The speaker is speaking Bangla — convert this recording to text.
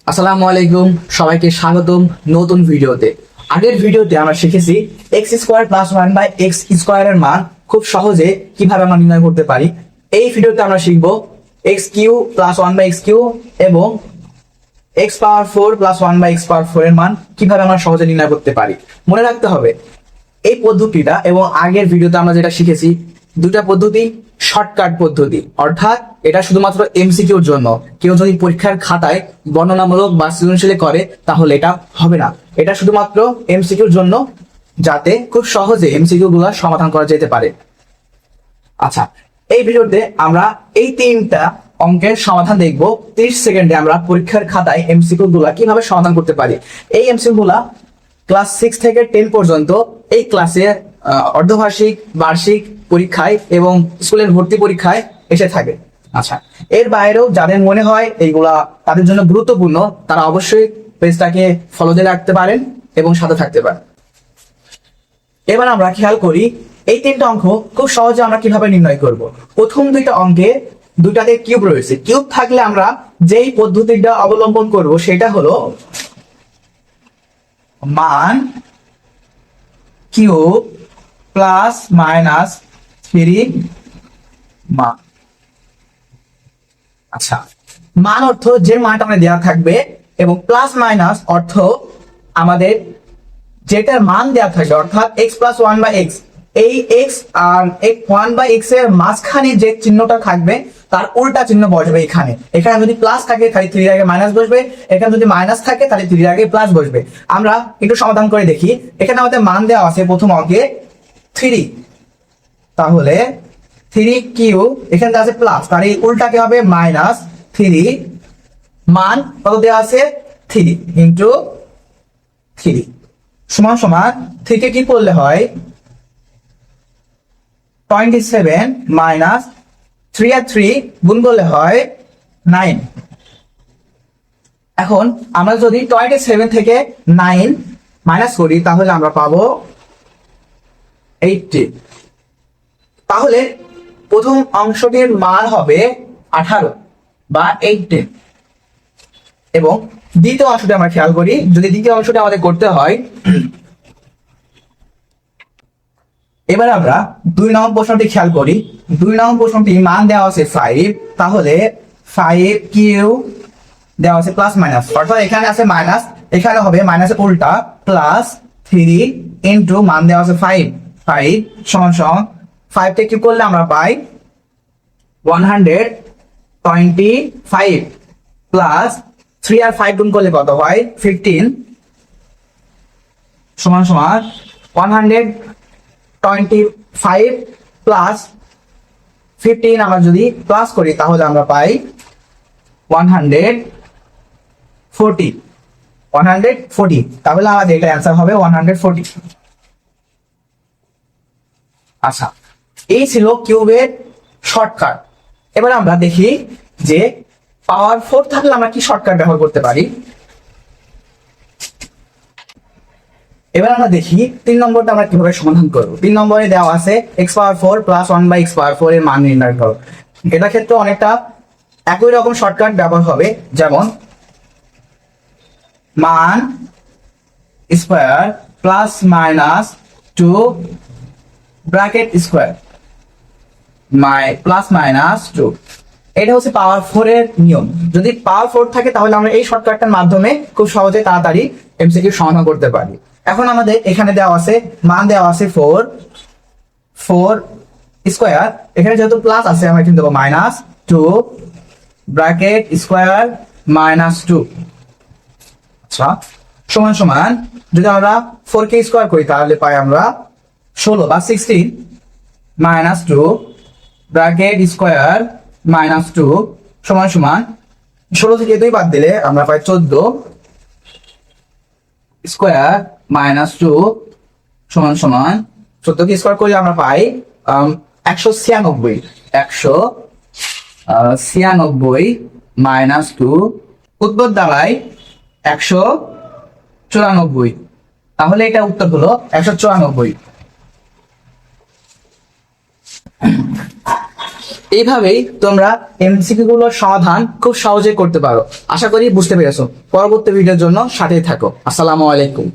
আসসালামু আলাইকুম, সবাইকে স্বাগতম নতুন ভিডিওতে। আগের ভিডিওতে আমরা শিখেছি x square plus one by x স্কোয়ারের মান খুব সহজে কিভাবে আমরা নির্ণয় করতে পারি। এই ভিডিওতে আমরা শিখবো x cube plus one by x cube এবং x power four plus one by x power four এর মান কিভাবে আমরা সহজে নির্ণয় করতে পারি। মনে রাখতে হবে এই পদ্ধতিটা এবং আগের ভিডিওতে আমরা যেটা শিখেছি দুটা পদ্ধতি শর্টকাট পদ্ধতি, অর্থাৎ এটা শুধুমাত্র এমসিকিউর জন্য। কেউ যদি পরীক্ষার খাতায় বর্ণনামূলক বা সৃজনশীল করে তাহলে এটা হবে না। এটা শুধুমাত্র এমসিকিউর জন্য, যাতে খুব সহজে এমসিকিউ গুলা সমাধান করা যেতে পারে। আচ্ছা, এই ভিডিওতে আমরা এই তিনটা অঙ্কের সমাধান দেখব। 30 সেকেন্ডে আমরা পরীক্ষার খাতায় এমসিকিউ গুলা কিভাবে সমাধান করতে পারি। এই এমসিকিউ গুলা ক্লাস 6 থেকে 10 পর্যন্ত এই ক্লাসে অর্ধবার্ষিক, বার্ষিক পরীক্ষায় এবং স্কুলের ভর্তি পরীক্ষায় এসে থাকে। আচ্ছা, এর বাইরেও যাদের মনে হয় এইগুলা তাদের জন্য গুরুত্বপূর্ণ, তারা অবশ্যই পেজটাকে ফলো দিয়ে রাখতে পারেন এবং সাথে থাকতে পারেন। এবার আমরা খেয়াল করি এই তিনটা অঙ্ক খুব সহজে আমরা কিভাবে নির্ণয় করব। প্রথম দুইটা অঙ্কে দুইটাতে কিউব রয়েছে। কিউব থাকলে আমরা যেই পদ্ধতিটা অবলম্বন করব সেটা হলো মান কিউব প্লাস মাইনাস 3 মান। আচ্ছা, মান অর্থ যে মানটা আমাদের দেওয়া থাকবে এবং প্লাস মাইনাস অর্থ আমাদের যেটার মান দেওয়া থাকবে, অর্থাৎ x plus one by x. এই এক্স আর ওয়ান বাই এক্স এর মাঝখানে যে চিহ্নটা থাকবে তার উল্টা চিহ্ন বসবে এখানে। এখানে যদি প্লাস থাকে তাহলে 3 এর আগে মাইনাস বসবে, এখানে যদি মাইনাস থাকে তাহলে 3 এর আগে প্লাস বসবে। আমরা একটু সমাধান করে দেখি। এখানে আমাদের মান দেওয়া আছে প্রথম অঙ্কে 3, তাহলে 3 কিউ, এখানে দেওয়া আছে প্লাস, তার এই উল্টাকে হবে মাইনাস 3। মান কত দেওয়া আছে 3 ইন্টু 3 সমান সমান 3 কে কি করলে হয় 27 মাইনাস 3 আর 3 গুণ করলে হয় 9। এখন আমরা যদি 27 থেকে 9 মাইনাস করি তাহলে আমরা পাবো 80। তাহলে প্রথম অংশটির মান হবে 18 বা 18 এবং দ্বিতীয় অংশটি আমরা খেয়াল করি। যদি দ্বিতীয় অংশটি আমাদের করতে হয়, এবার আমরা 2 নং প্রশ্নটি খেয়াল করি। 2 নং প্রশ্নটি মান দেওয়া আছে 5, তাহলে 5 কিউ দেওয়া আছে প্লাস মাইনাস, অর্থাৎ এখানে আছে মাইনাস, এখানে হবে মাইনাসের উল্টা প্লাস 3 ইন্টু মান দেওয়া আছে 5। 5 সমান সমান 5 কে কি করলে আমরা পাই 125 প্লাস 3 আর 5 গুণ করলে কত হয় 15 সমান সমান 125 প্লাস 15 আমরা যদি প্লাস করি তাহলে আমরা পাই 140। তাহলে আমাদের এটা অ্যান্সার হবে 140। আচ্ছা, এই ছিল কিউবের শর্টকাট। এবার আমরা দেখি যে পাওয়ার 4 থাকলে আমরা কি শর্টকাট ব্যবহার করতে পারি। এবার আমরা দেখি 3 নম্বরটা আমরা কিভাবে সমাধান করব। 3 নম্বরে দেওয়া আছে x power 4 plus 1 by x power 4 এর মান নির্ণয় করো। এটা ক্ষেত্রে অনেকটা একই রকম শর্টকাট ব্যবহার হবে, যেমন মান square plus minus 2 bracket square plus minus 2। এটা হচ্ছে পাওয়ার 4 এর নিয়ম। যদি পাওয়ার 4 থাকে তাহলে আমরা এই শর্টকাটটার মাধ্যমে খুব সহজে তাড়াতাড়ি এমসিকিউ সমাধান করতে পারি। এখন আমাদের এখানে দেওয়া আছে মান দেওয়া আছে 4 স্কোয়ার, এখানে যেহেতু প্লাস আছে আমরা কিন্তু দেবো মাইনাস 2 ব্র্যাকেট স্কোয়ার মাইনাস 2। আচ্ছা, সমান সমান যদি আমরা 4 কে স্কোয়ার করি তাহলে পাই আমরা 16 বা 16 মাইনাস 2 ব্র্যাকেট স্কোয়ার মাইনাস 2 সমান সমান 16 থেকে 2 বাদ দিলে আমরা পাই 14 স্কোয়ার মাইনাস 2 সমান সমান 14 কে স্কোয়ার করলে আমরা পাই 196 মাইনাস 2 উত্তর দাঁড়ায় 194। তাহলে এটা উত্তর হলো 194। এইভাবেই তোমরা এমসিকিউ গুলোর সমাধান খুব সহজে করতে পারো। আশা করি বুঝতে পেরেছো। পরবর্তী ভিডিওর জন্য সাথেই থাকো। আসসালামু আলাইকুম।